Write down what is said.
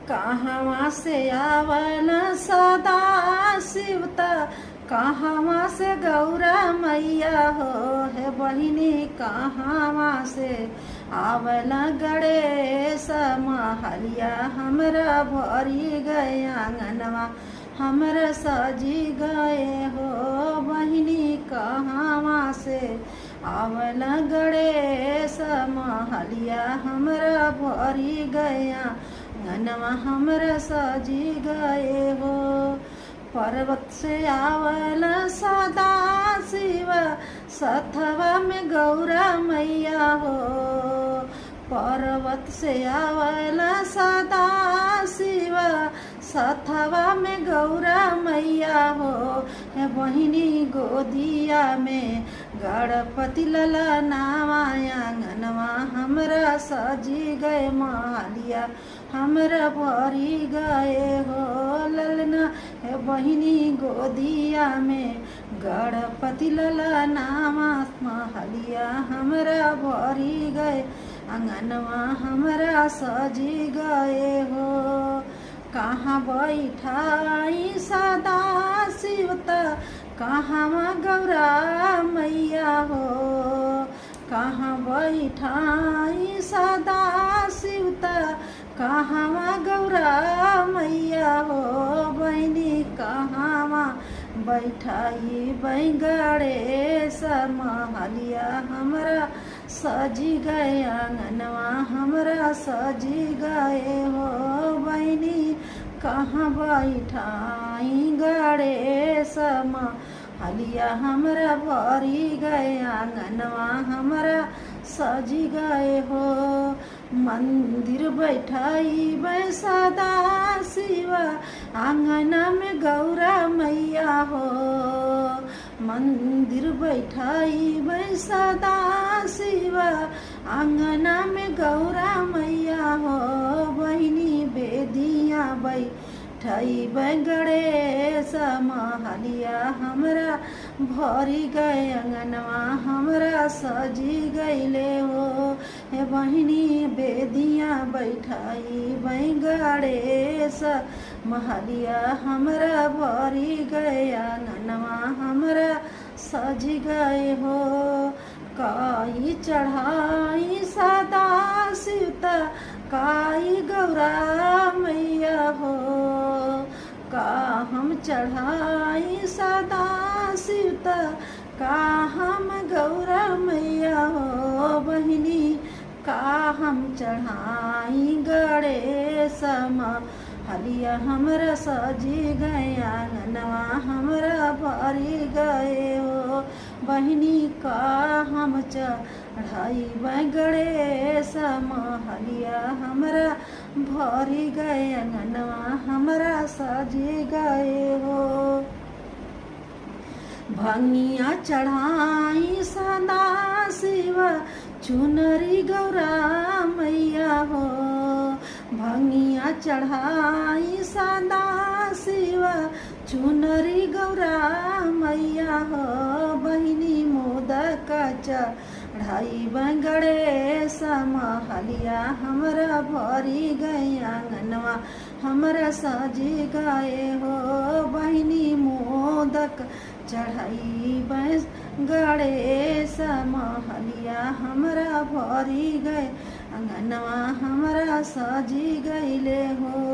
कहवा से आवल सदा शिवता, कहवा से गौरा मैया हो है बहिनी, कहवा से आवल गणेश महलिया हमरा भरी गए आंगनवा, हमरा सजी गए हो बहिनी, कहवा से आवल गणेश महलिया हमरा भरी गया आंगनवा, हमरा सजी गए हो। पर्वत से आवल सदा शिव, सथवा में गौरा मैया हो, पर्वत से आवल सदा शिव, सथवा में गौरा मैया हो है बहिनी, गोदिया में गणपति लला नावा आंगनवा, हमरा सजी गए महलिया हमरा भरी गए हो ललना है बहिनी, गोदिया में गणपति लला नावा महलिया हमरा भरी गए आंगनवा, हमरा सजी गए हो। कहाँ बैठाई सदा शिवता, कहाँ गौरा मैया हो, कहाँ बैठाई सदा शिवता, कहाँ गौरा मैया हो बहिनी, कहाँ बैठाई गणेश महलिया हमरा सजी गए आंगनवा, हमरा सजी गए हो बहिनी, कहाँ बैठाई गणेश महलिया हमरा भरी गए आंगनवा, हमरा सजी गए हो। मंदिर बैठाई सदा शिव, आंगना में गौरा मैया हो, मंदिर बैठाई सदा शिव, आंगना में गौरा मैया हो बहिनी, बेदिया बैठाई गणेश महलिया हमरा भरी गए आंगनवा, हमरा सजी गईले हो हे बहिनी, बेदिया बैठाई गणेश महलिया हमरा भरी गए आंगनवा, हमरा सजी गए हो। काई चढ़ाई सदा शिवता, काई गौरा मैया हो, का हम चढ़ाई सदा शिवता, का हम गौरा मैया हो बहिनी, का हम चढ़ाई गणेश महलिया हमरा सजी गए आंगनवा, हमरा भरी गए हो बहिनी, का हम चढ़ाई गणेश महलिया हमरा भरी गए आंगनवा, हमरा सजी गए हो। भंगिया चढ़ाई सदा शिव, चुनरी गौरा मैया हो, भंगिया चढ़ाई सदा शिव, चुनरी गौरा मैया हो बहिनी, मोदक चढ़ाई गणेश महलिया हमरा भरी गए आंगनवा, हमरा सजी गए हो बहिनी, मोदक चढ़ाई गणेश महलिया हमरा भरी गए आंगनवा, हमरा सजी गईले हो।